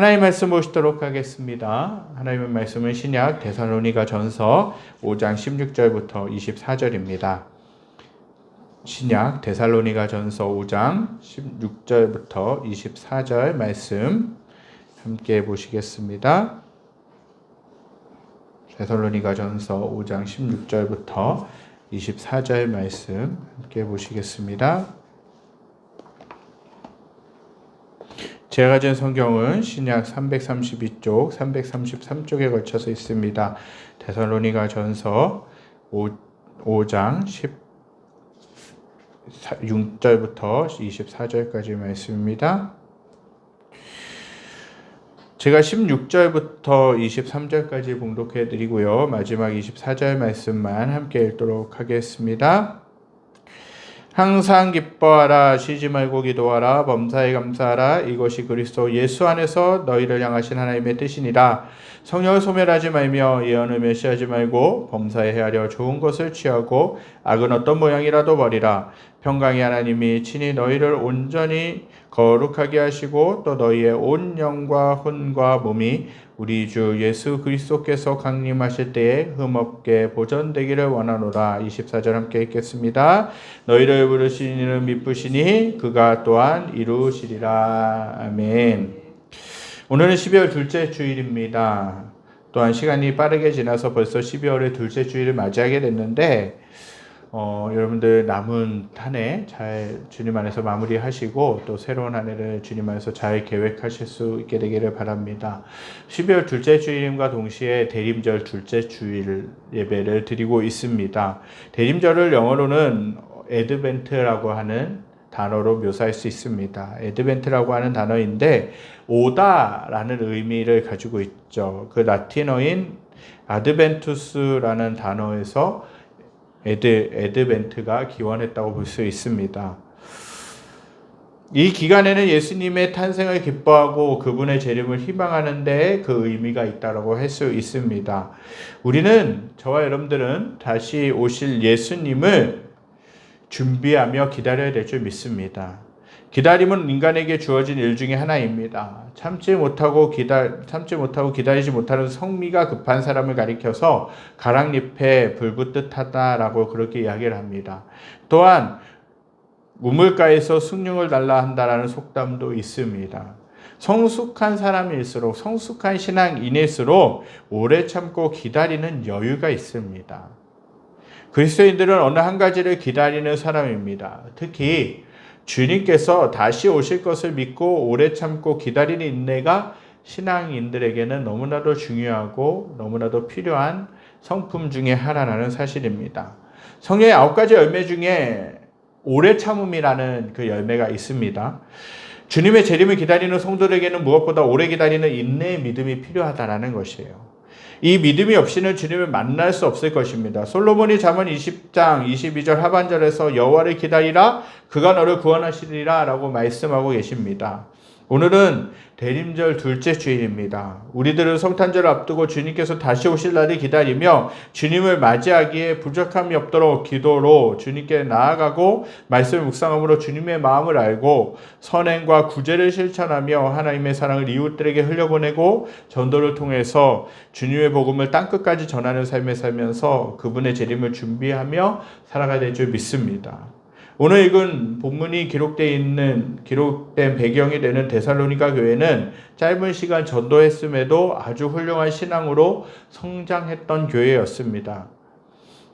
하나님 말씀 보시도록 하겠습니다. 하나님의 말씀은 신약 데살로니가 전서 5장 16절부터 24절입니다. 신약 데살로니가 전서 5장 16절부터 24절 말씀 함께 보시겠습니다. 데살로니가 전서 5장 16절부터 24절 말씀 함께 보시겠습니다. 제가 가진 성경은 신약 332쪽, 333쪽에 걸쳐서 있습니다. 데살로니가 전서 5장 16절부터 24절까지 말씀입니다. 제가 16절부터 23절까지 봉독해 드리고요. 마지막 24절 말씀만 함께 읽도록 하겠습니다. 항상 기뻐하라, 쉬지 말고 기도하라, 범사에 감사하라. 이것이 그리스도 예수 안에서 너희를 향하신 하나님의 뜻이니라. 성령을 소멸하지 말며 예언을 멸시하지 말고 범사에 헤아려 좋은 것을 취하고 악은 어떤 모양이라도 버리라. 평강의 하나님이 친히 너희를 온전히 거룩하게 하시고 또 너희의 온 영과 혼과 몸이 우리 주 예수 그리스도께서 강림하실 때에 흠없게 보존되기를 원하노라. 24절 함께 읽겠습니다. 너희를 부르신 이는 미쁘시니 그가 또한 이루시리라. 아멘. 오늘은 12월 둘째 주일입니다. 또한 시간이 빠르게 지나서 벌써 12월의 둘째 주일을 맞이하게 됐는데 여러분들 남은 한 해 잘 주님 안에서 마무리하시고 또 새로운 한 해를 주님 안에서 잘 계획하실 수 있게 되기를 바랍니다. 12월 둘째 주일임과 동시에 대림절 둘째 주일 예배를 드리고 있습니다. 대림절을 영어로는 에드벤트라고 하는 단어로 묘사할 수 있습니다. 에드벤트라고 하는 단어인데 오다라는 의미를 가지고 있죠. 그 라틴어인 아드벤투스라는 단어에서 에드벤트가 기원했다고 볼 수 있습니다. 이 기간에는 예수님의 탄생을 기뻐하고 그분의 재림을 희망하는 데 그 의미가 있다고 할 수 있습니다. 우리는, 저와 여러분들은 다시 오실 예수님을 준비하며 기다려야 될 줄 믿습니다. 기다림은 인간에게 주어진 일 중에 하나입니다. 참지 못하고 기다리지 못하는 성미가 급한 사람을 가리켜서 가랑잎에 불 붙듯 하다라고 그렇게 이야기를 합니다. 또한 우물가에서 숭늉을 달라 한다라는 속담도 있습니다. 성숙한 사람일수록, 성숙한 신앙인일수록 오래 참고 기다리는 여유가 있습니다. 그리스도인들은 어느 한 가지를 기다리는 사람입니다. 특히 주님께서 다시 오실 것을 믿고 오래 참고 기다리는 인내가 신앙인들에게는 너무나도 중요하고 너무나도 필요한 성품 중에 하나라는 사실입니다. 성경의 9가지 열매 중에 오래 참음이라는 그 열매가 있습니다. 주님의 재림을 기다리는 성도들에게는 무엇보다 오래 기다리는 인내의 믿음이 필요하다는 것이에요. 이 믿음이 없이는 주님을 만날 수 없을 것입니다. 솔로몬이 잠언 20장 22절 하반절에서 여호와를 기다리라 그가 너를 구원하시리라 라고 말씀하고 계십니다. 오늘은 대림절 둘째 주일입니다. 우리들은 성탄절을 앞두고 주님께서 다시 오실 날을 기다리며 주님을 맞이하기에 부족함이 없도록 기도로 주님께 나아가고 말씀을 묵상함으로 주님의 마음을 알고 선행과 구제를 실천하며 하나님의 사랑을 이웃들에게 흘려보내고 전도를 통해서 주님의 복음을 땅끝까지 전하는 삶을 살면서 그분의 재림을 준비하며 살아가야 될 줄 믿습니다. 오늘 읽은 본문이 기록된 배경이 되는 데살로니가 교회는 짧은 시간 전도했음에도 아주 훌륭한 신앙으로 성장했던 교회였습니다.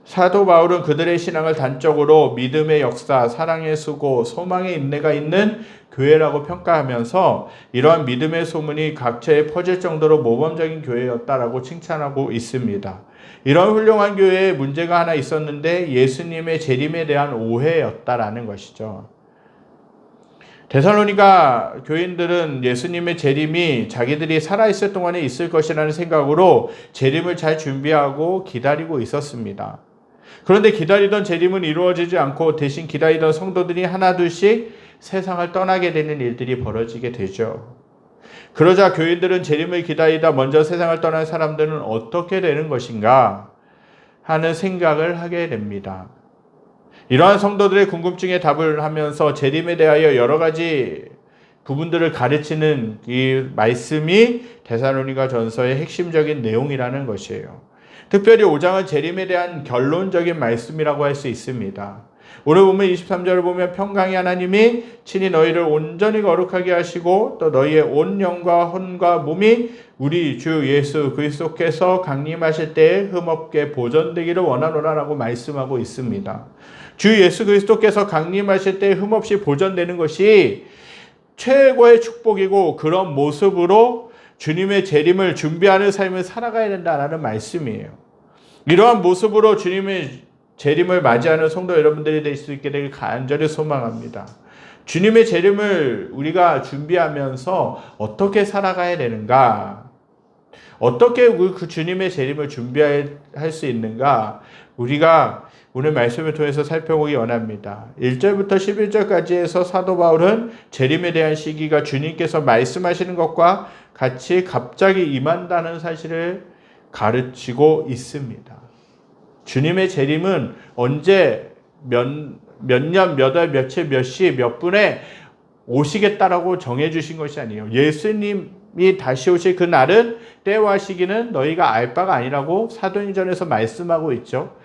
사도 바울은 그들의 신앙을 단적으로 믿음의 역사, 사랑의 수고, 소망의 인내가 있는 교회라고 평가하면서 이러한 믿음의 소문이 각처에 퍼질 정도로 모범적인 교회였다라고 칭찬하고 있습니다. 이런 훌륭한 교회에 문제가 하나 있었는데 예수님의 재림에 대한 오해였다라는 것이죠. 데살로니가 교인들은 예수님의 재림이 자기들이 살아있을 동안에 있을 것이라는 생각으로 재림을 잘 준비하고 기다리고 있었습니다. 그런데 기다리던 재림은 이루어지지 않고 대신 기다리던 성도들이 하나둘씩 세상을 떠나게 되는 일들이 벌어지게 되죠. 그러자 교인들은 재림을 기다리다 먼저 세상을 떠난 사람들은 어떻게 되는 것인가 하는 생각을 하게 됩니다. 이러한 성도들의 궁금증에 답을 하면서 재림에 대하여 여러 가지 그분들을 가르치는 이 말씀이 데살로니가 전서의 핵심적인 내용이라는 것이에요. 특별히 5장은 재림에 대한 결론적인 말씀이라고 할 수 있습니다. 오늘 보면 23절을 보면 평강의 하나님이 친히 너희를 온전히 거룩하게 하시고 또 너희의 온 영과 혼과 몸이 우리 주 예수 그리스도께서 강림하실 때에 흠없게 보존되기를 원하노라라고 말씀하고 있습니다. 주 예수 그리스도께서 강림하실 때 흠없이 보존되는 것이 최고의 축복이고 그런 모습으로 주님의 재림을 준비하는 삶을 살아가야 된다는 말씀이에요. 이러한 모습으로 주님의 재림을 맞이하는 성도 여러분들이 될 수 있게 되길 간절히 소망합니다. 주님의 재림을 우리가 준비하면서 어떻게 살아가야 되는가? 어떻게 그 주님의 재림을 준비할 수 있는가? 우리가 오늘 말씀을 통해서 살펴보기 원합니다. 1절부터 11절까지에서 사도 바울은 재림에 대한 시기가 주님께서 말씀하시는 것과 같이 갑자기 임한다는 사실을 가르치고 있습니다. 주님의 재림은 언제 몇 년, 몇 월, 며칠, 몇 시, 몇 분에 오시겠다라고 정해주신 것이 아니에요. 예수님이 다시 오실 그 날은 때와 시기는 너희가 알 바가 아니라고 사도행전에서 말씀하고 있죠.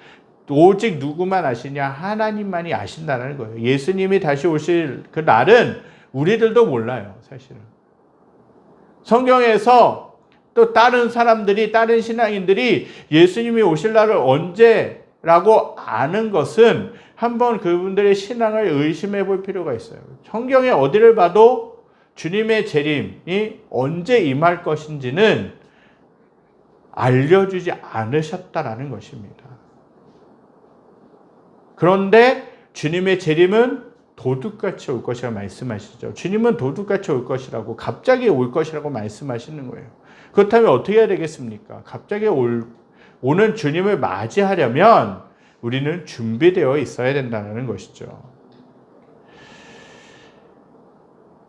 오직 누구만 아시냐? 하나님만이 아신다는 거예요. 예수님이 다시 오실 그 날은 우리들도 몰라요, 사실은. 성경에서 또 다른 사람들이, 다른 신앙인들이 예수님이 오실 날을 언제라고 아는 것은 한번 그분들의 신앙을 의심해 볼 필요가 있어요. 성경에 어디를 봐도 주님의 재림이 언제 임할 것인지는 알려주지 않으셨다라는 것입니다. 그런데 주님의 재림은 도둑같이 올 것이라고 말씀하시죠. 주님은 도둑같이 올 것이라고, 갑자기 올 것이라고 말씀하시는 거예요. 그렇다면 어떻게 해야 되겠습니까? 갑자기 오는 주님을 맞이하려면 우리는 준비되어 있어야 된다는 것이죠.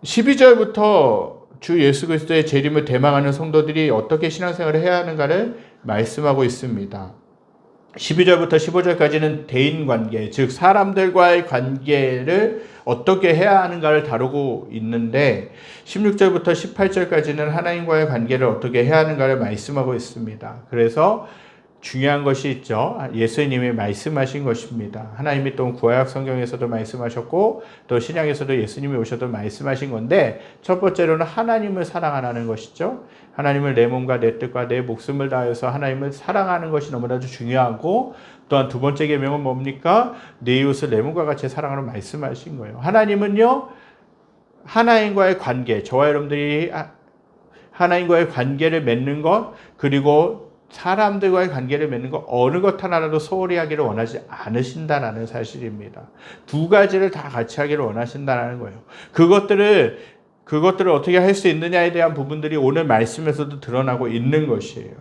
12절부터 주 예수 그리스도의 재림을 대망하는 성도들이 어떻게 신앙생활을 해야 하는가를 말씀하고 있습니다. 12절부터 15절까지는 대인관계, 즉 사람들과의 관계를 어떻게 해야 하는가를 다루고 있는데 16절부터 18절까지는 하나님과의 관계를 어떻게 해야 하는가를 말씀하고 있습니다. 그래서 중요한 것이 있죠. 예수님이 말씀하신 것입니다. 하나님이 또 구약 성경에서도 말씀하셨고 또 신약에서도 예수님이 오셔도 말씀하신 건데 첫 번째로는 하나님을 사랑하라는 것이죠. 하나님을 내 몸과 내 뜻과 내 목숨을 다해서 하나님을 사랑하는 것이 너무나도 중요하고 또한 두 번째 계명은 뭡니까? 내 이웃을 내 몸과 같이 사랑하라고 말씀하신 거예요. 하나님은요, 하나님과의 관계, 저와 여러분들이 하나님과의 관계를 맺는 것, 그리고 사람들과의 관계를 맺는 것 어느 것 하나라도 소홀히 하기를 원하지 않으신다라는 사실입니다. 두 가지를 다 같이 하기를 원하신다는 거예요. 그것들을 어떻게 할 수 있느냐에 대한 부분들이 오늘 말씀에서도 드러나고 있는 것이에요.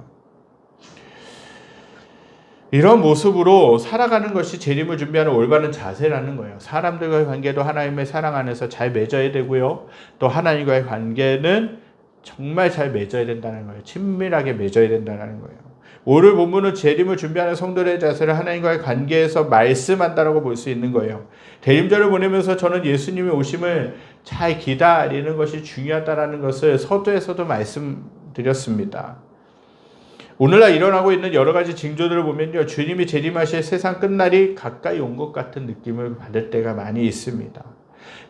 이런 모습으로 살아가는 것이 재림을 준비하는 올바른 자세라는 거예요. 사람들과의 관계도 하나님의 사랑 안에서 잘 맺어야 되고요. 또 하나님과의 관계는 정말 잘 맺어야 된다는 거예요. 친밀하게 맺어야 된다는 거예요. 오늘 본문은 재림을 준비하는 성도의 자세를 하나님과의 관계에서 말씀한다라고 볼 수 있는 거예요. 대림절을 보내면서 저는 예수님의 오심을 잘 기다리는 것이 중요하다는 것을 서두에서도 말씀드렸습니다. 오늘날 일어나고 있는 여러 가지 징조들을 보면요, 주님이 재림하실 세상 끝날이 가까이 온 것 같은 느낌을 받을 때가 많이 있습니다.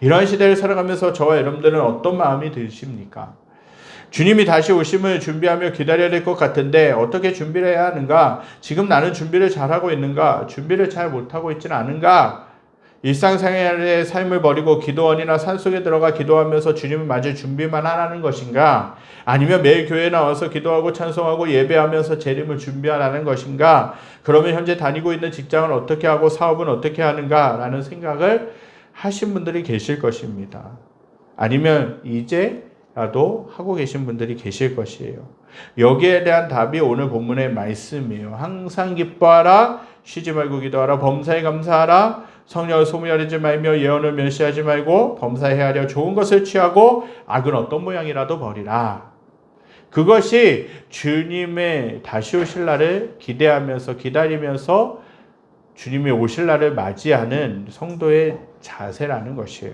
이러한 시대를 살아가면서 저와 여러분들은 어떤 마음이 드십니까? 주님이 다시 오심을 준비하며 기다려야 될 것 같은데 어떻게 준비를 해야 하는가? 지금 나는 준비를 잘하고 있는가? 준비를 잘 못하고 있지는 않은가? 일상생활의 삶을 버리고 기도원이나 산속에 들어가 기도하면서 주님을 맞을 준비만 하라는 것인가? 아니면 매일 교회에 나와서 기도하고 찬송하고 예배하면서 재림을 준비하라는 것인가? 그러면 현재 다니고 있는 직장은 어떻게 하고 사업은 어떻게 하는가? 라는 생각을 하신 분들이 계실 것입니다. 아니면 이제라도 하고 계신 분들이 계실 것이에요. 여기에 대한 답이 오늘 본문의 말씀이에요. 항상 기뻐하라, 쉬지 말고 기도하라, 범사에 감사하라, 성령을 소멸하지 말며 예언을 멸시하지 말고 범사에 헤아려 좋은 것을 취하고 악은 어떤 모양이라도 버리라. 그것이 주님의 다시 오실 날을 기대하면서 기다리면서 주님이 오실 날을 맞이하는 성도의 자세라는 것이에요.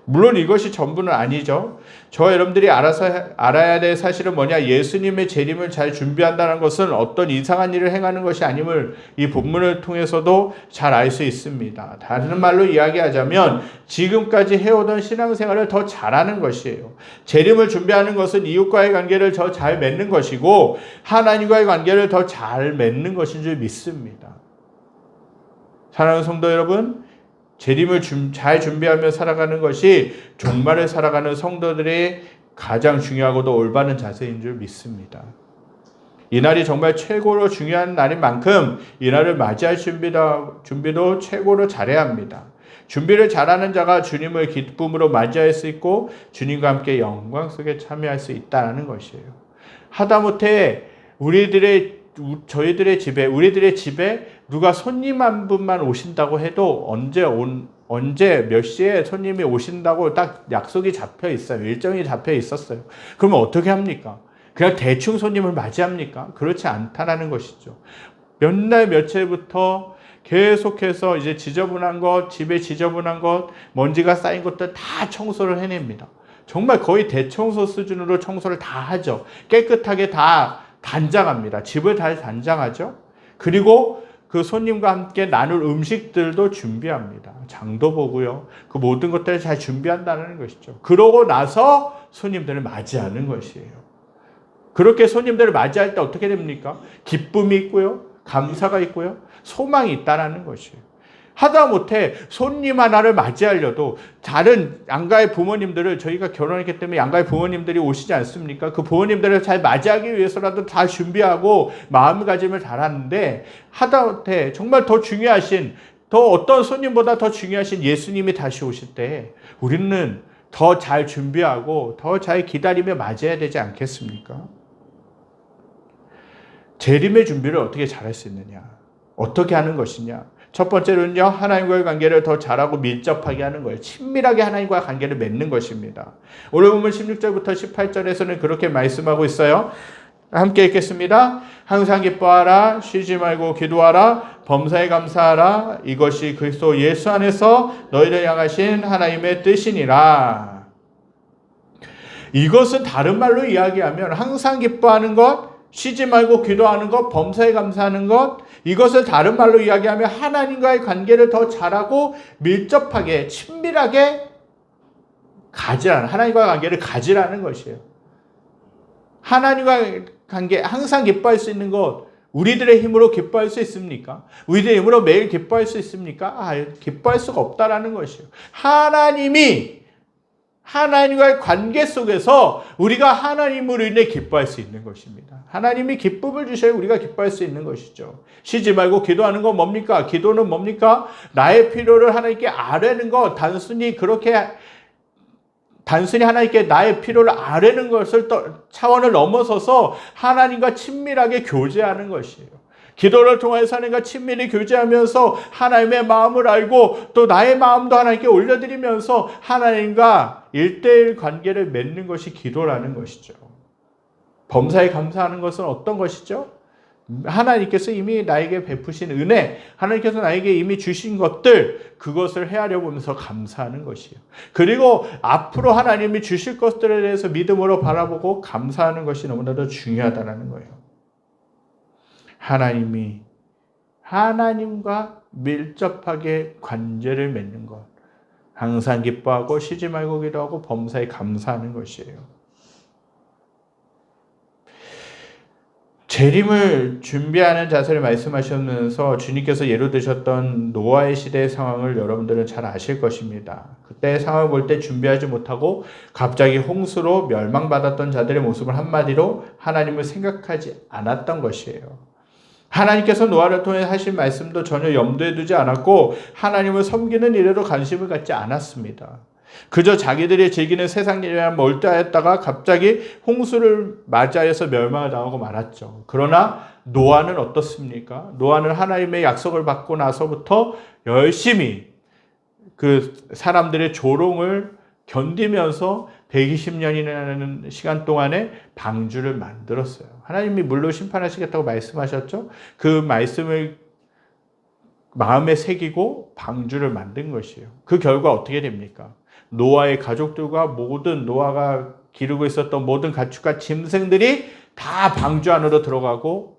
물론 이것이 전부는 아니죠. 저 여러분들이 알아야 될 사실은 뭐냐? 예수님의 재림을 잘 준비한다는 것은 어떤 이상한 일을 행하는 것이 아님을 이 본문을 통해서도 잘 알 수 있습니다. 다른 말로 이야기하자면 지금까지 해오던 신앙생활을 더 잘하는 것이에요. 재림을 준비하는 것은 이웃과의 관계를 더 잘 맺는 것이고 하나님과의 관계를 더 잘 맺는 것인 줄 믿습니다. 사랑하는 성도 여러분, 재림을 잘 준비하며 살아가는 것이 종말을 살아가는 성도들의 가장 중요하고도 올바른 자세인 줄 믿습니다. 이날이 정말 최고로 중요한 날인 만큼 이날을 맞이할 준비도 최고로 잘해야 합니다. 준비를 잘하는 자가 주님을 기쁨으로 맞이할 수 있고 주님과 함께 영광 속에 참여할 수 있다는 것이에요. 하다못해 우리들의 집에 누가 손님 한 분만 오신다고 해도 언제 몇 시에 손님이 오신다고 딱 약속이 잡혀 있어요. 일정이 잡혀 있었어요. 그러면 어떻게 합니까? 그냥 대충 손님을 맞이합니까? 그렇지 않다라는 것이죠. 몇 날 며칠부터 계속해서 이제 집에 지저분한 것, 먼지가 쌓인 것들 다 청소를 해냅니다. 정말 거의 대청소 수준으로 청소를 다 하죠. 깨끗하게 다 단장합니다. 집을 다 단장하죠. 그리고 그 손님과 함께 나눌 음식들도 준비합니다. 장도 보고요. 그 모든 것들을 잘 준비한다는 것이죠. 그러고 나서 손님들을 맞이하는 것이에요. 그렇게 손님들을 맞이할 때 어떻게 됩니까? 기쁨이 있고요. 감사가 있고요. 소망이 있다는 것이에요. 하다못해 손님 하나를 맞이하려도 다른 양가의 부모님들을 저희가 결혼했기 때문에 양가의 부모님들이 오시지 않습니까? 그 부모님들을 잘 맞이하기 위해서라도 다 준비하고 마음가짐을 잘하는데 하다못해 정말 더 어떤 손님보다 더 중요하신 예수님이 다시 오실 때 우리는 더 잘 준비하고 더 잘 기다리며 맞이해야 되지 않겠습니까? 재림의 준비를 어떻게 잘할 수 있느냐? 어떻게 하는 것이냐? 첫 번째로는요, 하나님과의 관계를 더 잘하고 밀접하게 하는 거예요. 친밀하게 하나님과 관계를 맺는 것입니다. 오늘 보면 16절부터 18절에서는 그렇게 말씀하고 있어요. 함께 읽겠습니다. 항상 기뻐하라, 쉬지 말고 기도하라, 범사에 감사하라. 이것이 그리스도 예수 안에서 너희를 향하신 하나님의 뜻이니라. 이것은 다른 말로 이야기하면 항상 기뻐하는 것, 쉬지 말고 기도하는 것, 범사에 감사하는 것, 이것을 다른 말로 이야기하면 하나님과의 관계를 더 잘하고 밀접하게, 친밀하게 하나님과의 관계를 가지라는 것이에요. 하나님과의 관계, 항상 기뻐할 수 있는 것, 우리들의 힘으로 기뻐할 수 있습니까? 우리들의 힘으로 매일 기뻐할 수 있습니까? 기뻐할 수가 없다라는 것이에요. 하나님과의 관계 속에서 우리가 하나님으로 인해 기뻐할 수 있는 것입니다. 하나님이 기쁨을 주셔야 우리가 기뻐할 수 있는 것이죠. 쉬지 말고 기도하는 건 뭡니까? 기도는 뭡니까? 나의 필요를 하나님께 아뢰는 것, 단순히 하나님께 나의 필요를 아뢰는 것을 차원을 넘어서서 하나님과 친밀하게 교제하는 것이에요. 기도를 통해서 하나님과 친밀히 교제하면서 하나님의 마음을 알고 또 나의 마음도 하나님께 올려드리면서 하나님과 1:1 관계를 맺는 것이 기도라는 것이죠. 범사에 감사하는 것은 어떤 것이죠? 하나님께서 이미 나에게 베푸신 은혜, 하나님께서 나에게 이미 주신 것들, 그것을 헤아려 보면서 감사하는 것이에요. 그리고 앞으로 하나님이 주실 것들에 대해서 믿음으로 바라보고 감사하는 것이 너무나도 중요하다는 거예요. 하나님과 밀접하게 관계를 맺는 것, 항상 기뻐하고 쉬지 말고 기도하고 범사에 감사하는 것이에요. 재림을 준비하는 자세를 말씀하시면서 주님께서 예로 드셨던 노아의 시대의 상황을 여러분들은 잘 아실 것입니다. 그때의 상황을 볼 때 준비하지 못하고 갑자기 홍수로 멸망받았던 자들의 모습을 한마디로 하나님을 생각하지 않았던 것이에요. 하나님께서 노아를 통해 하신 말씀도 전혀 염두에 두지 않았고 하나님을 섬기는 일에도 관심을 갖지 않았습니다. 그저 자기들이 즐기는 세상 일에만 몰두하였다가 갑자기 홍수를 맞이해서 멸망을 당하고 말았죠. 그러나 노아는 어떻습니까? 노아는 하나님의 약속을 받고 나서부터 열심히 그 사람들의 조롱을 견디면서 120년이라는 시간 동안에 방주를 만들었어요. 하나님이 물로 심판하시겠다고 말씀하셨죠. 그 말씀을 마음에 새기고 방주를 만든 것이에요. 그 결과 어떻게 됩니까? 노아의 가족들과 모든 노아가 기르고 있었던 모든 가축과 짐승들이 다 방주 안으로 들어가고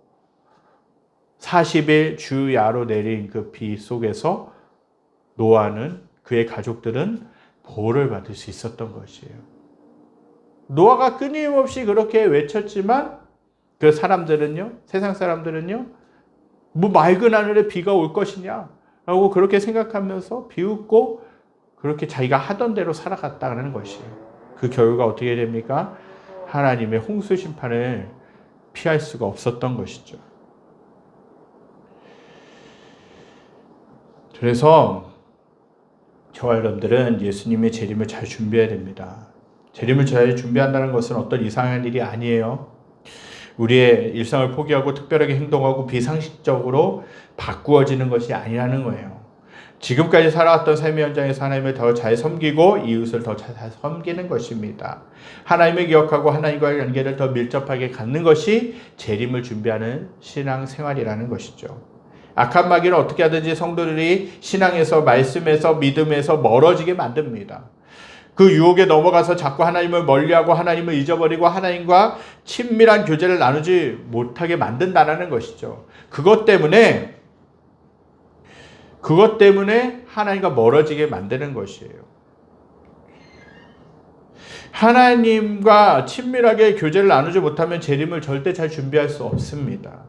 40일 주야로 내린 그 비 속에서 노아는 그의 가족들은 보호를 받을 수 있었던 것이에요. 노아가 끊임없이 그렇게 외쳤지만 그 사람들은요, 세상 사람들은요, 뭐 맑은 하늘에 비가 올 것이냐 라고 그렇게 생각하면서 비웃고 그렇게 자기가 하던 대로 살아갔다는 것이에요. 그 결과 어떻게 됩니까? 하나님의 홍수 심판을 피할 수가 없었던 것이죠. 그래서 저와 여러분들은 예수님의 재림을 잘 준비해야 됩니다. 재림을 잘 준비한다는 것은 어떤 이상한 일이 아니에요. 우리의 일상을 포기하고 특별하게 행동하고 비상식적으로 바꾸어지는 것이 아니라는 거예요. 지금까지 살아왔던 삶의 현장에서 하나님을 더 잘 섬기고 이웃을 더 잘 섬기는 것입니다. 하나님을 기억하고 하나님과의 관계를 더 밀접하게 갖는 것이 재림을 준비하는 신앙생활이라는 것이죠. 악한 마귀는 어떻게 하든지 성도들이 신앙에서, 말씀에서, 믿음에서 멀어지게 만듭니다. 그 유혹에 넘어가서 자꾸 하나님을 멀리하고 하나님을 잊어버리고 하나님과 친밀한 교제를 나누지 못하게 만든다는 것이죠. 그것 때문에 하나님과 멀어지게 만드는 것이에요. 하나님과 친밀하게 교제를 나누지 못하면 재림을 절대 잘 준비할 수 없습니다.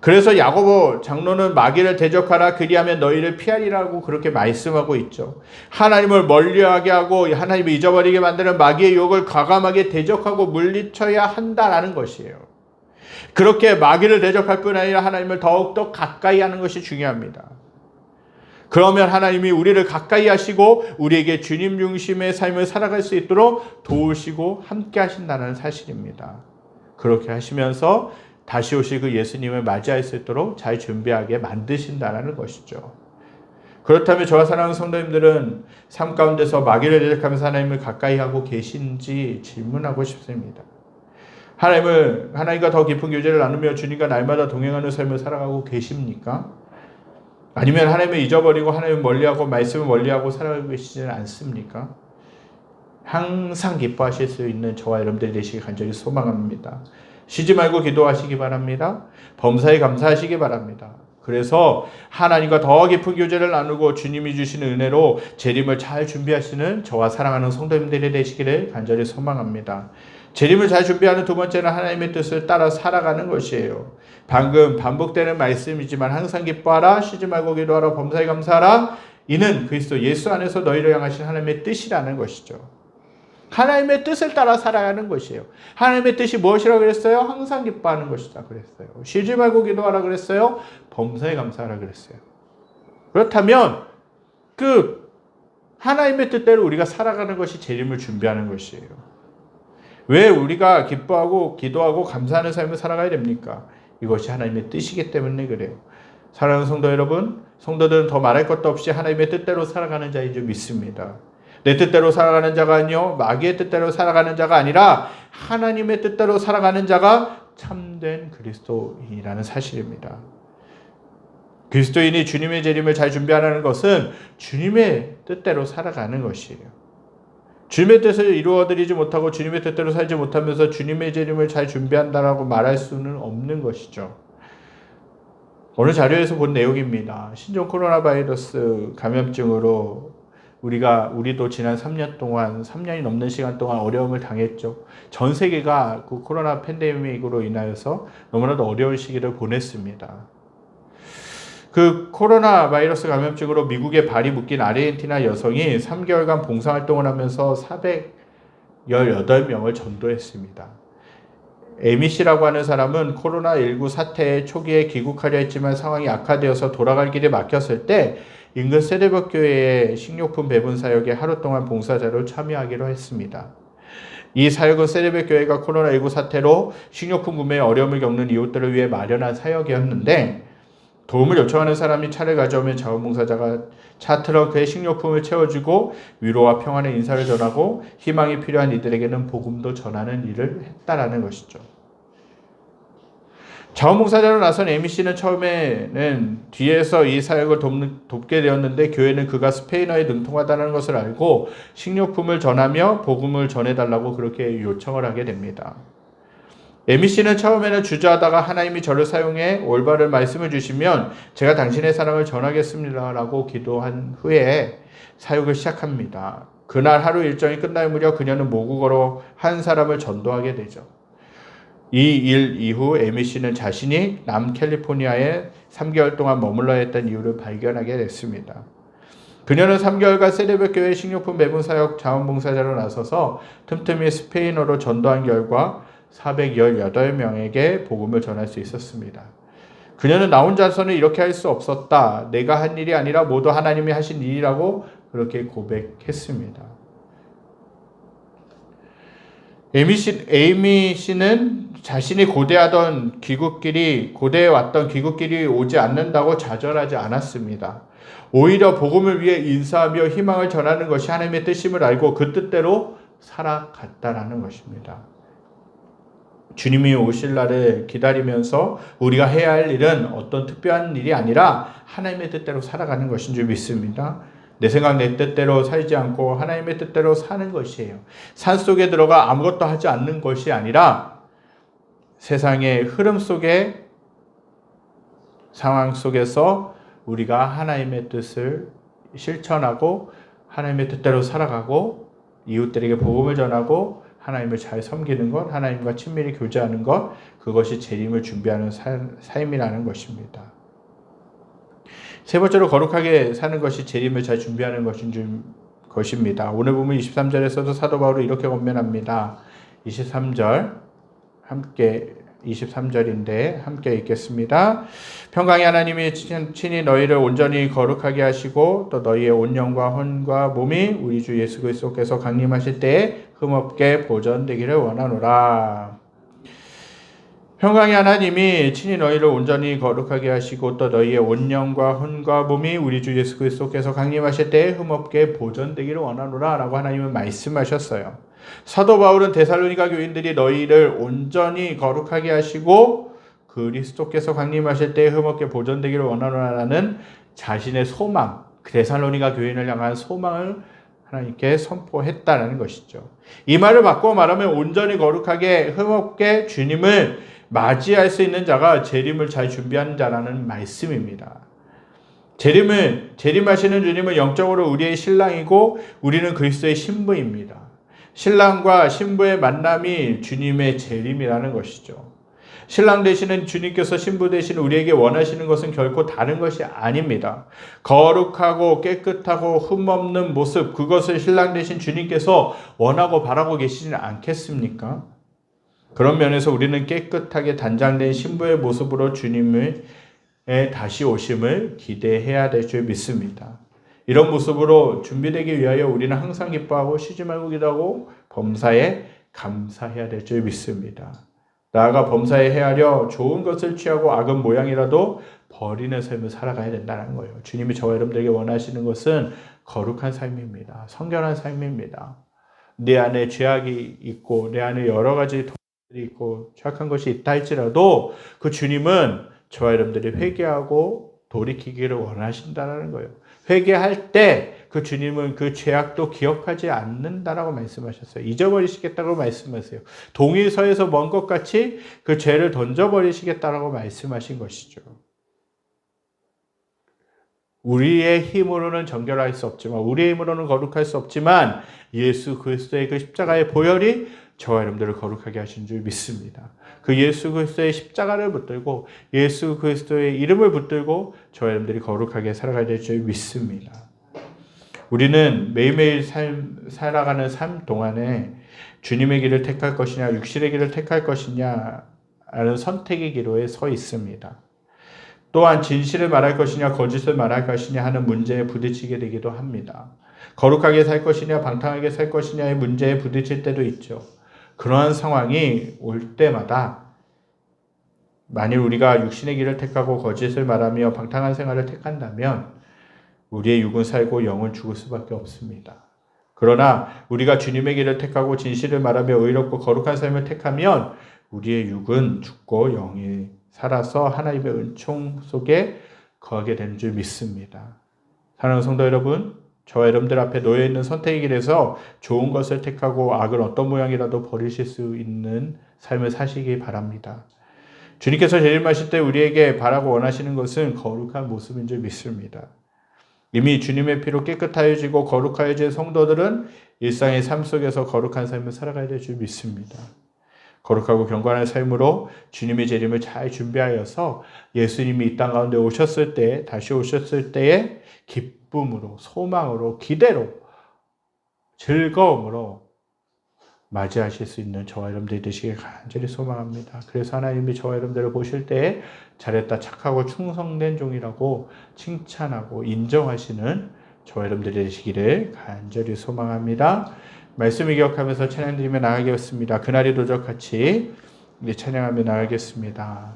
그래서 야고보 장로는 마귀를 대적하라 그리하면 너희를 피하리라고 그렇게 말씀하고 있죠. 하나님을 멀리하게 하고 하나님을 잊어버리게 만드는 마귀의 유혹을 과감하게 대적하고 물리쳐야 한다라는 것이에요. 그렇게 마귀를 대적할 뿐 아니라 하나님을 더욱더 가까이 하는 것이 중요합니다. 그러면 하나님이 우리를 가까이 하시고 우리에게 주님 중심의 삶을 살아갈 수 있도록 도우시고 함께 하신다는 사실입니다. 그렇게 하시면서 다시 오실 그 예수님을 맞이할 수 있도록 잘 준비하게 만드신다는 것이죠. 그렇다면 저와 사랑하는 성도님들은 삶 가운데서 마귀를 대적하면서 하나님을 가까이 하고 계신지 질문하고 싶습니다. 하나님과 더 깊은 교제를 나누며 주님과 날마다 동행하는 삶을 살아가고 계십니까? 아니면 하나님을 잊어버리고 하나님을 멀리하고 말씀을 멀리하고 살아가고 계시지는 않습니까? 항상 기뻐하실 수 있는 저와 여러분들이 되시길 간절히 소망합니다. 쉬지 말고 기도하시기 바랍니다. 범사에 감사하시기 바랍니다. 그래서 하나님과 더 깊은 교제를 나누고 주님이 주시는 은혜로 재림을 잘 준비하시는 저와 사랑하는 성도님들이 되시기를 간절히 소망합니다. 재림을 잘 준비하는 두 번째는 하나님의 뜻을 따라 살아가는 것이에요. 방금 반복되는 말씀이지만 항상 기뻐하라, 쉬지 말고 기도하라, 범사에 감사하라. 이는 그리스도 예수 안에서 너희를 향하신 하나님의 뜻이라는 것이죠. 하나님의 뜻을 따라 살아가는 것이에요. 하나님의 뜻이 무엇이라고 그랬어요? 항상 기뻐하는 것이다 그랬어요. 쉬지 말고 기도하라 그랬어요. 범사에 감사하라 그랬어요. 그렇다면 그 하나님의 뜻대로 우리가 살아가는 것이 재림을 준비하는 것이에요. 왜 우리가 기뻐하고 기도하고 감사하는 삶을 살아가야 됩니까? 이것이 하나님의 뜻이기 때문에 그래요. 사랑하는 성도 여러분, 성도들은 더 말할 것도 없이 하나님의 뜻대로 살아가는 자인 줄 믿습니다. 내 뜻대로 살아가는 자가 아니요 마귀의 뜻대로 살아가는 자가 아니라 하나님의 뜻대로 살아가는 자가 참된 그리스도인이라는 사실입니다. 그리스도인이 주님의 재림을 잘 준비하라는 것은 주님의 뜻대로 살아가는 것이에요. 주님의 뜻을 이루어드리지 못하고 주님의 뜻대로 살지 못하면서 주님의 재림을 잘 준비한다라고 말할 수는 없는 것이죠. 어느 자료에서 본 내용입니다. 신종 코로나 바이러스 감염증으로 우리도 지난 3년이 넘는 시간 동안 어려움을 당했죠. 전 세계가 그 코로나 팬데믹으로 인하여서 너무나도 어려운 시기를 보냈습니다. 그 코로나 바이러스 감염증으로 미국에 발이 묶인 아르헨티나 여성이 3개월간 봉사활동을 하면서 418명을 전도했습니다. 에미 씨라고 하는 사람은 코로나19 사태의 초기에 귀국하려 했지만 상황이 악화되어서 돌아갈 길이 막혔을 때 인근 세대벽 교회의 식료품 배분 사역에 하루 동안 봉사자로 참여하기로 했습니다. 이 사역은 세대벽 교회가 코로나19 사태로 식료품 구매에 어려움을 겪는 이웃들을 위해 마련한 사역이었는데 도움을 요청하는 사람이 차를 가져오면 자원봉사자가 차 트렁크에 식료품을 채워주고 위로와 평안의 인사를 전하고 희망이 필요한 이들에게는 복음도 전하는 일을 했다라는 것이죠. 자원봉사자로 나선 에미 씨는 처음에는 뒤에서 이 사역을 돕게 되었는데 교회는 그가 스페인어에 능통하다는 것을 알고 식료품을 전하며 복음을 전해달라고 그렇게 요청을 하게 됩니다. 에미 씨는 처음에는 주저하다가 하나님이 저를 사용해 올바른 말씀을 주시면 제가 당신의 사랑을 전하겠습니다라고 기도한 후에 사역을 시작합니다. 그날 하루 일정이 끝날 무렵 그녀는 모국어로 한 사람을 전도하게 되죠. 이 일 이후 에미 씨는 자신이 남캘리포니아에 3개월 동안 머물러야 했던 이유를 발견하게 됐습니다. 그녀는 3개월간 세례벽교회 식료품 배분 사역 자원봉사자로 나서서 틈틈이 스페인어로 전도한 결과 418명에게 복음을 전할 수 있었습니다. 그녀는 나 혼자서는 이렇게 할 수 없었다. 내가 한 일이 아니라 모두 하나님이 하신 일이라고 그렇게 고백했습니다. 에이미 씨는 자신이 고대해왔던 귀국길이 오지 않는다고 좌절하지 않았습니다. 오히려 복음을 위해 인사하며 희망을 전하는 것이 하나님의 뜻임을 알고 그 뜻대로 살아갔다라는 것입니다. 주님이 오실 날을 기다리면서 우리가 해야 할 일은 어떤 특별한 일이 아니라 하나님의 뜻대로 살아가는 것인 줄 믿습니다. 내 생각 내 뜻대로 살지 않고 하나님의 뜻대로 사는 것이에요. 산속에 들어가 아무것도 하지 않는 것이 아니라 세상의 흐름 속에 상황 속에서 우리가 하나님의 뜻을 실천하고 하나님의 뜻대로 살아가고 이웃들에게 복음을 전하고 하나님을 잘 섬기는 것, 하나님과 친밀히 교제하는 것, 그것이 재림을 준비하는 삶이라는 것입니다. 세 번째로 거룩하게 사는 것이 재림을 잘 준비하는 것입니다. 오늘 보면 23절에서도 사도 바울은 이렇게 권면합니다. 23절인데 함께 읽겠습니다. 평강의 하나님이 친히 너희를 온전히 거룩하게 하시고 또 너희의 온 영과 혼과 몸이 우리 주 예수 그리스도께서 강림하실 때에 흠없게 보존되기를 원하노라. 평강의 하나님이 친히 너희를 온전히 거룩하게 하시고 또 너희의 온 영과 혼과 몸이 우리 주 예수 그리스도께서 강림하실 때에 흠없게 보존되기를 원하노라 라고 하나님은 말씀하셨어요. 사도 바울은 데살로니가 교인들이 너희를 온전히 거룩하게 하시고 그리스도께서 강림하실 때에 흠없게 보존되기를 원하노라라는 자신의 소망, 데살로니가 교인을 향한 소망을 하나님께 선포했다는 것이죠. 이 말을 바꿔 말하면 온전히 거룩하게 흠없게 주님을 맞이할 수 있는 자가 재림을 잘 준비하는 자라는 말씀입니다. 재림하시는 주님은 영적으로 우리의 신랑이고 우리는 그리스도의 신부입니다. 신랑과 신부의 만남이 주님의 재림이라는 것이죠. 신랑 되시는 주님께서 신부 되시는 우리에게 원하시는 것은 결코 다른 것이 아닙니다. 거룩하고 깨끗하고 흠없는 모습, 그것을 신랑 되신 주님께서 원하고 바라고 계시지는 않겠습니까? 그런 면에서 우리는 깨끗하게 단장된 신부의 모습으로 주님의 다시 오심을 기대해야 될 줄 믿습니다. 이런 모습으로 준비되기 위하여 우리는 항상 기뻐하고 쉬지 말고 기도하고 범사에 감사해야 될 줄 믿습니다. 나아가 범사에 헤아려 좋은 것을 취하고 악은 모양이라도 버리는 삶을 살아가야 된다는 거예요. 주님이 저와 여러분들에게 원하시는 것은 거룩한 삶입니다. 성결한 삶입니다. 내 안에 죄악이 있고 내 안에 여러 가지 도들이 있고 취약한 것이 있다 할지라도 그 주님은 저와 여러분들이 회개하고 돌이키기를 원하신다는 거예요. 회개할 때 그 주님은 그 죄악도 기억하지 않는다라고 말씀하셨어요. 잊어버리시겠다고 말씀하세요. 동일서에서 먼 것 같이 그 죄를 던져버리시겠다라고 말씀하신 것이죠. 우리의 힘으로는 정결할 수 없지만, 우리의 힘으로는 거룩할 수 없지만 예수 그리스도의 그 십자가의 보혈이 저와 여러분들을 거룩하게 하신 줄 믿습니다. 그 예수 그리스도의 십자가를 붙들고 예수 그리스도의 이름을 붙들고 저와 여러분들이 거룩하게 살아가야 될 줄 믿습니다. 우리는 매일매일 살아가는 삶 동안에 주님의 길을 택할 것이냐 육신의 길을 택할 것이냐라는 선택의 기로에 서 있습니다. 또한 진실을 말할 것이냐 거짓을 말할 것이냐 하는 문제에 부딪히게 되기도 합니다. 거룩하게 살 것이냐 방탕하게 살 것이냐의 문제에 부딪힐 때도 있죠. 그러한 상황이 올 때마다 만일 우리가 육신의 길을 택하고 거짓을 말하며 방탕한 생활을 택한다면 우리의 육은 살고 영은 죽을 수밖에 없습니다. 그러나 우리가 주님의 길을 택하고 진실을 말하며 의롭고 거룩한 삶을 택하면 우리의 육은 죽고 영이 살아서 하나님의 은총 속에 거하게 되는 줄 믿습니다. 사랑하는 성도 여러분, 저와 여러분들 앞에 놓여있는 선택의 길에서 좋은 것을 택하고 악을 어떤 모양이라도 버리실 수 있는 삶을 사시기 바랍니다. 주님께서 재림하실 때 우리에게 바라고 원하시는 것은 거룩한 모습인 줄 믿습니다. 이미 주님의 피로 깨끗하여지고 거룩하여진 성도들은 일상의 삶 속에서 거룩한 삶을 살아가야 될 줄 믿습니다. 거룩하고 경건한 삶으로 주님의 재림을 잘 준비하여서 예수님이 이 땅 가운데 오셨을 때, 다시 오셨을 때에 기쁨으로, 소망으로, 기대로, 즐거움으로 맞이하실 수 있는 저와 여러분들이 되시길 간절히 소망합니다. 그래서 하나님이 저와 여러분들을 보실 때 잘했다, 착하고 충성된 종이라고 칭찬하고 인정하시는 저와 여러분들이 되시기를 간절히 소망합니다. 말씀을 기억하면서 찬양드리며 나가겠습니다. 그날이 도적같이 찬양하며 나가겠습니다.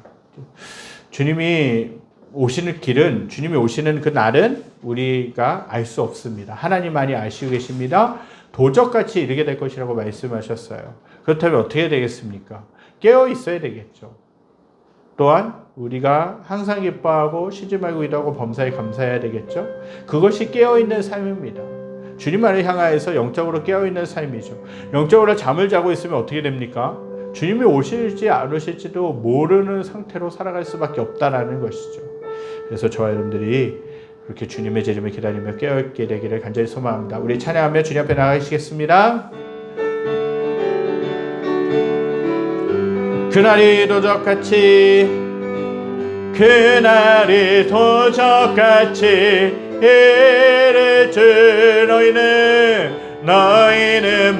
주님이 오시는 길은, 주님이 오시는 그 날은 우리가 알 수 없습니다. 하나님만이 아시고 계십니다. 도적같이 이르게 될 것이라고 말씀하셨어요. 그렇다면 어떻게 되겠습니까? 깨어 있어야 되겠죠. 또한 우리가 항상 기뻐하고 쉬지 말고 일하고 범사에 감사해야 되겠죠. 그것이 깨어있는 삶입니다. 주님만을 향하여서 영적으로 깨어있는 삶이죠. 영적으로 잠을 자고 있으면 어떻게 됩니까? 주님이 오실지 안 오실지도 모르는 상태로 살아갈 수밖에 없다라는 것이죠. 그래서 저와 여러분들이 그렇게 주님의 재림을 기다리며 깨어있게 되기를 간절히 소망합니다. 우리 찬양하며 주님 앞에 나가시겠습니다. 그날이 도적같이 이를 줄 너희는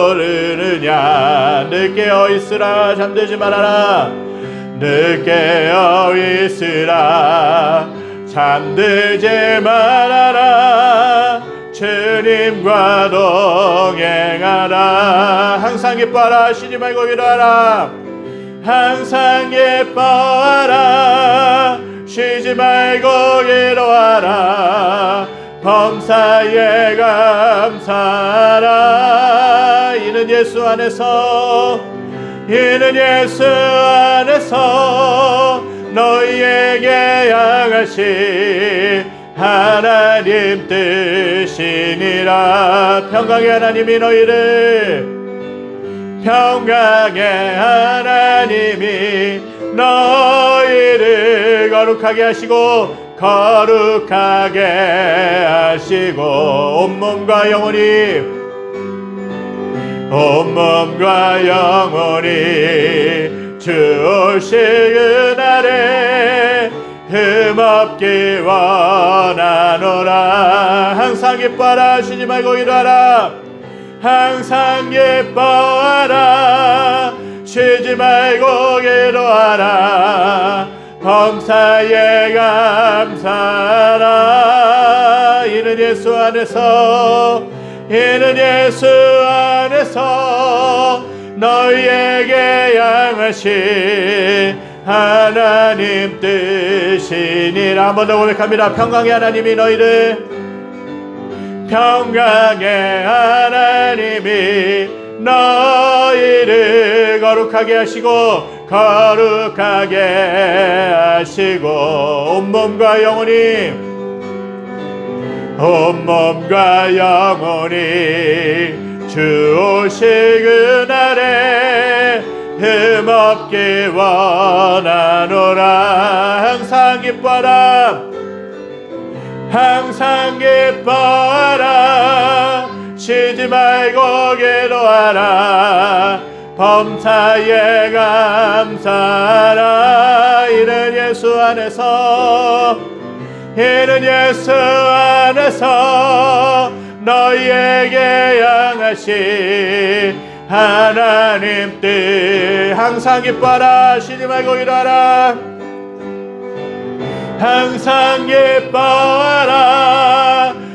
모르느냐. 늘 깨어있으라, 잠들지 말아라. 늘 깨어있으라, 잠들지 말아라. 주님과 동행하라. 항상 기뻐하라, 쉬지 말고 기도하라. 항상 기뻐하라, 쉬지 말고 기도하라. 범사에 감사하라. 이는 예수 안에서 너희에게 향하신 하나님 뜻이니라. 평강의 하나님이 너희를 거룩하게 하시고 온몸과 영혼이 주 오시는 날에 흠없기 원하노라. 항상 기뻐하라, 쉬지 말고 기도하라. 항상 기뻐하라, 쉬지 말고 기도하라. 범사에 감사하라. 이는 예수 안에서 너희에게 향하신 하나님 뜻이니라. 한 번 더 고백합니다. 평강의 하나님이 너희를 거룩하게 하시고 온몸과 영혼이 주 오시는 날에 흠없기 원하노라. 항상 기뻐하라, 쉬지 말고 기도하라. 범사에 감사하라. 이는 예수 안에서 너희에게 향하신 하나님 뜻. 항상 기뻐하라, 쉬지 말고 기도하라. 항상 기뻐하라,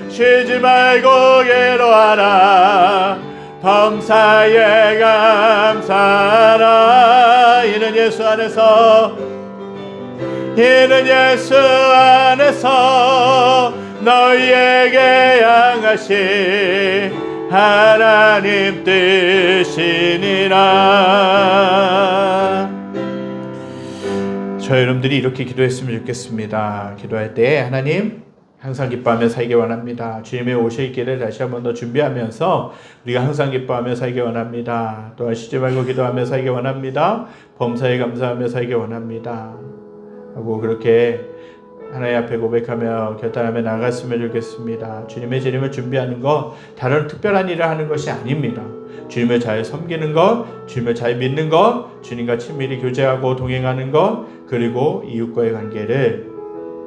쉬지 말고 기도하라. 범사에 감사하라. 이는 예수 안에서 너희에게 향하신 하나님 뜻이니라. 저 여러분들이 이렇게 기도했으면 좋겠습니다. 기도할 때 하나님 항상 기뻐하며 살기 원합니다. 주님의 오실 길을 다시 한 번 더 준비하면서 우리가 항상 기뻐하며 살기 원합니다. 또한 쉬지 말고 기도하며 살기 원합니다. 범사에 감사하며 살기 원합니다. 하고 그렇게 하나님 앞에 고백하며 결단하며 나갔으면 좋겠습니다. 주님의 재림을 준비하는 것 다른 특별한 일을 하는 것이 아닙니다. 주님을 잘 섬기는 것, 주님을 잘 믿는 것, 주님과 친밀히 교제하고 동행하는 것, 그리고 이웃과의 관계를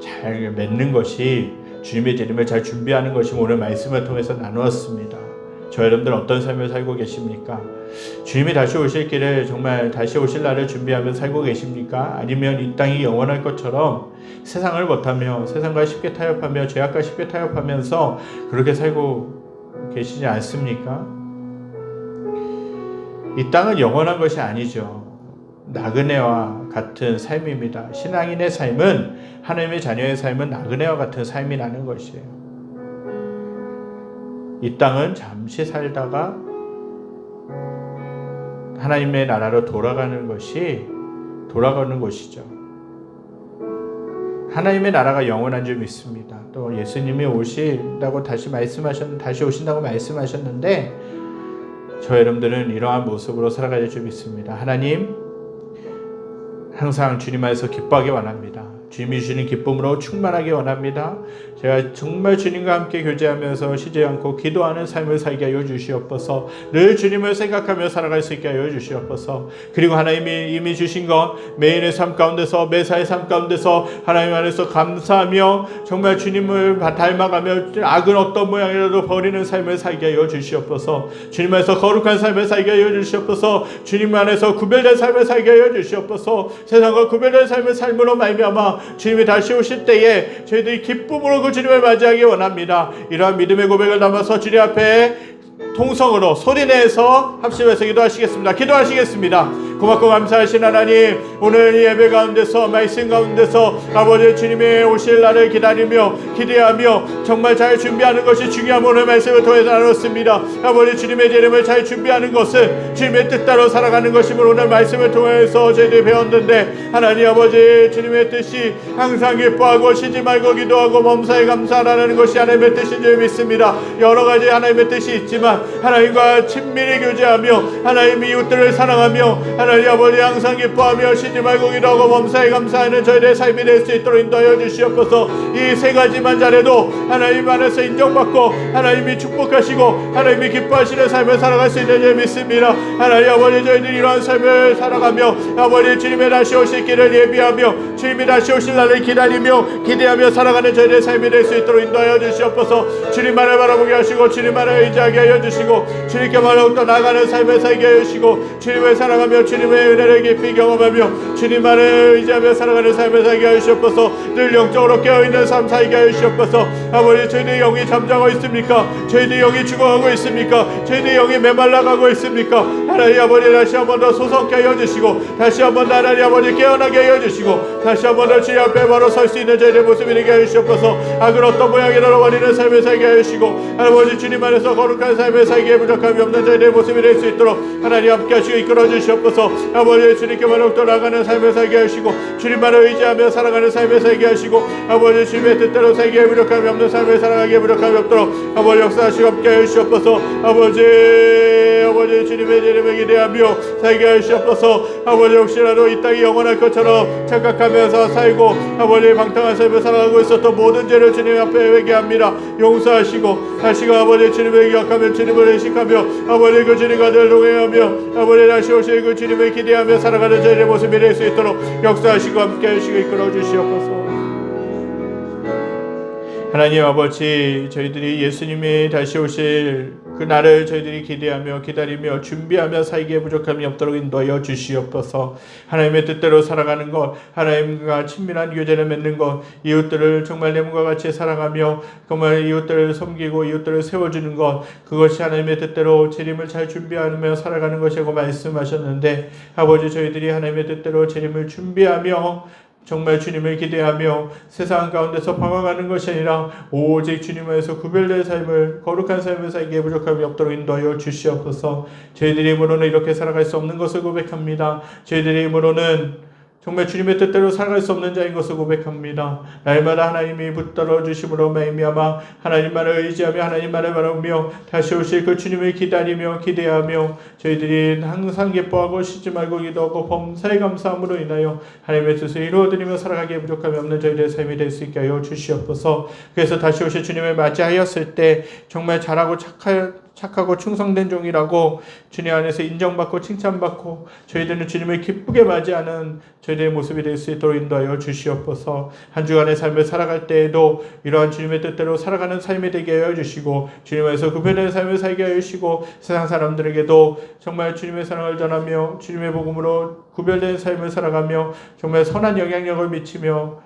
잘 맺는 것이 주님의 재림을 잘 준비하는 것이 오늘 말씀을 통해서 나누었습니다. 저 여러분들 어떤 삶을 살고 계십니까? 주님이 다시 오실 길을 정말 다시 오실 날을 준비하며 살고 계십니까? 아니면 이 땅이 영원할 것처럼 세상을 못하며 세상과 쉽게 타협하며 죄악과 쉽게 타협하면서 그렇게 살고 계시지 않습니까? 이 땅은 영원한 것이 아니죠. 나그네와 같은 삶입니다. 신앙인의 삶은, 하나님의 자녀의 삶은 나그네와 같은 삶이라는 것이에요. 이 땅은 잠시 살다가 하나님의 나라로 돌아가는 것이죠. 하나님의 나라가 영원한 줄 믿습니다. 또 예수님이 오신다고 다시 오신다고 말씀하셨는데 저 여러분들은 이러한 모습으로 살아가야 될 줄 믿습니다. 하나님, 항상 주님 안에서 기뻐하기 원합니다. 주님이 주시는 기쁨으로 충만하기 원합니다. 제가 정말 주님과 함께 교제하면서 쉬지 않고 기도하는 삶을 살게 하여 주시옵소서. 늘 주님을 생각하며 살아갈 수 있게 하여 주시옵소서. 그리고 하나님이 이미 주신 것 매일의 삶 가운데서, 매사의 삶 가운데서 하나님 안에서 감사하며 정말 주님을 닮아가며 악은 어떤 모양이라도 버리는 삶을 살게 하여 주시옵소서. 주님 안에서 거룩한 삶을 살게 하여 주시옵소서. 주님 안에서 구별된 삶을 살게 하여 주시옵소서. 세상과 구별된 삶을 삶으로 말미암아 주님이 다시 오실 때에 저희들이 기쁨으로 그 주님을 맞이하기 원합니다. 이러한 믿음의 고백을 담아서 주님 앞에 통성으로 소리내서 합심해서 기도하시겠습니다. 고맙고 감사하신 하나님, 오늘 이 예배 가운데서 말씀 가운데서 아버지 주님의 오실 날을 기다리며 기대하며 정말 잘 준비하는 것이 중요한 오늘 말씀을 통해서 나눴습니다. 아버지 주님의 재림을 잘 준비하는 것은 주님의 뜻대로 살아가는 것임을 오늘 말씀을 통해서 저희들이 배웠는데, 하나님 아버지 주님의 뜻이 항상 기뻐하고 쉬지 말고 기도하고 범사에 감사하라는 것이 하나님의 뜻인 줄 믿습니다. 여러 가지 하나님의 뜻이 있지만 하나님과 친밀히 교제하며 하나님 이웃들을 사랑하며 하나님 아버지 항상 기뻐하며 쉬지 말고 기도하고 범사에 감사하는 저희들의 삶이 될 수 있도록 인도하여 주시옵소서. 이 세 가지만 잘해도 하나님 안에서 인정받고 하나님이 축복하시고 하나님이 기뻐하시는 삶을 살아갈 수 있는 줄 믿습니다. 하나님 아버지 저희들이 이러한 삶을 살아가며 아버지 주님의 다시 오실 길을 예비하며 주님이 다시 오실 날을 기다리며 기대하며 살아가는 저희들의 삶이 될 수 있도록 인도하여 주시옵소서. 주님만을 바라보게 하시고 주님만을 의지하게 하여 주시고 주님께만 더욱더 나아가는 삶을 살게 하여 주시고 주님을 사랑하며 주님의 은혜를 깊이 경험하며 주님만을 의지하며 살아가는 삶을 살게 하여 주시옵소서. 늘 영적으로 깨어있는 삶 살게 하여 주시옵소서. 아버지 저희들의 영이 잠자고 있습니까? 저희들의 영이 죽어가고 있습니까? 저희들의 영이 메말라가고 있습니까? 하나님 아버지 다시 한 번 더 소성케 하여 주시고 다시 한 번 하나님 아버지 깨어나게 하여 주시고 다시 한 번 더 주님 앞에 바로 설 수 있는 저희들의 모습이 되게 하여 주시옵소서. 악을 어떤 모양이라도 버리는 삶을 살게 하여 주시고 아버지 주님 안에서 거룩한 삶을 살기에 부족함이 없는 저희들의 모습이 될 수 있도록 하나님 함께 하시고 이끌어 주시옵소서. 아버지 주님께만 더욱더 나아가는 삶을 살게 하시고 주님만을 의지하며 살아가는 삶을 살게 하시고 아버지 주님의 뜻대로 살기에 부족함이 없는 삶을 살아가기에 부족함이 없도록 아버지 역사하시고 함께 하여 주시옵소서. 아버지 주님의 이름을 기대하며 살게 하여 주시옵소서. 아버지 혹시라도 이 땅이 영원할 것처럼 착각하면서 살고 아버지 방탕한 삶을 살아가고 있었던 모든 죄를 주님 앞에 회개합니다. 용서하시고 다시금 아버지 주님을 기억하며 주님을 의식하며 아버지 그 주님과 늘 동행하며 아버지 다시 오실 그 주님을 기대하며 살아가는 저희의 모습이 될 수 있도록 역사하시고 함께 하시고 이끌어 주시옵소서. 하나님 아버지 저희들이 예수님이 다시 오실 그 날을 저희들이 기대하며 기다리며 준비하며 살기에 부족함이 없도록 인도하여 주시옵소서. 하나님의 뜻대로 살아가는 것, 하나님과 친밀한 교제를 맺는 것, 이웃들을 정말 내 몸과 같이 사랑하며 정말 이웃들을 섬기고 이웃들을 세워주는 것, 그것이 하나님의 뜻대로 재림을 잘 준비하며 살아가는 것이라고 말씀하셨는데 아버지 저희들이 하나님의 뜻대로 재림을 준비하며 정말 주님을 기대하며 세상 가운데서 방황하는 것이 아니라 오직 주님 안에서 구별된 삶을 거룩한 삶을 살기에 부족함이 없도록 인도하여 주시옵소서. 저희들의 힘으로는 이렇게 살아갈 수 없는 것을 고백합니다. 저희들의 힘으로는 정말 주님의 뜻대로 살아갈 수 없는 자인 것을 고백합니다. 날마다 하나님이 붙들어 주심으로 말미암아 하나님만을 의지하며 하나님만을 바라보며 다시 오실 그 주님을 기다리며 기대하며 저희들이 항상 기뻐하고 쉬지 말고 기도하고 범사에 감사함으로 인하여 하나님의 뜻을 이루어드리며 살아가기에 부족함이 없는 저희들의 삶이 될 수 있게 하여 주시옵소서. 그래서 다시 오실 주님을 맞이하였을 때 정말 잘하고 착하고 충성된 종이라고 주님 안에서 인정받고 칭찬받고 저희들은 주님을 기쁘게 맞이하는 저희들의 모습이 될 수 있도록 인도하여 주시옵소서. 한 주간의 삶을 살아갈 때에도 이러한 주님의 뜻대로 살아가는 삶이 되게 하여 주시고 주님 안에서 구별된 삶을 살게 하여 주시고 세상 사람들에게도 정말 주님의 사랑을 전하며 주님의 복음으로 구별된 삶을 살아가며 정말 선한 영향력을 미치며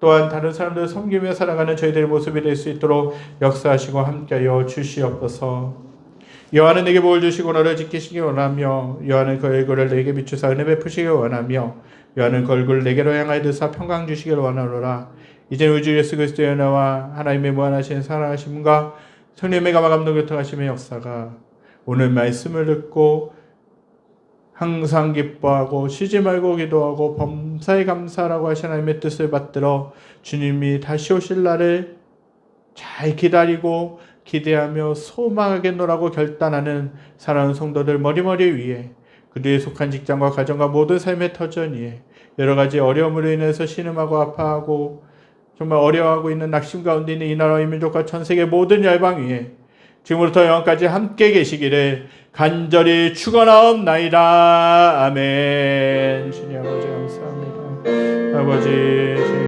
또한 다른 사람들을 섬기며 살아가는 저희들의 모습이 될 수 있도록 역사하시고 함께하여 주시옵소서. 여호와는 내게 복을 주시고 너를 지키시기 원하며 여호와는 그 얼굴을 내게 비추사 은혜 베푸시기 원하며 여호와는 그 얼굴을 내게로 향하여 드사 평강 주시기를 원하노라. 이제 우리 주 예수 그리스도의 은혜와 하나님의 무한하신 사랑하심과 성령의 감화 감동 교통하심의 역사가 오늘 말씀을 듣고 항상 기뻐하고 쉬지 말고 기도하고 범사에 감사하라고 하신 하나님의 뜻을 받들어 주님이 다시 오실 날을 잘 기다리고 기대하며 소망하겠노라고 결단하는 사랑하는 성도들 머리머리 위에 그들에 속한 직장과 가정과 모든 삶의 터전 위에 여러 가지 어려움으로 인해서 신음하고 아파하고 정말 어려워하고 있는 낙심 가운데 있는 이 나라와 이 민족과 전 세계 모든 열방 위에 지금부터 영원까지 함께 계시기를 간절히 축원하옵나이다. 아멘. 주님 아버지 감사합니다. 아버지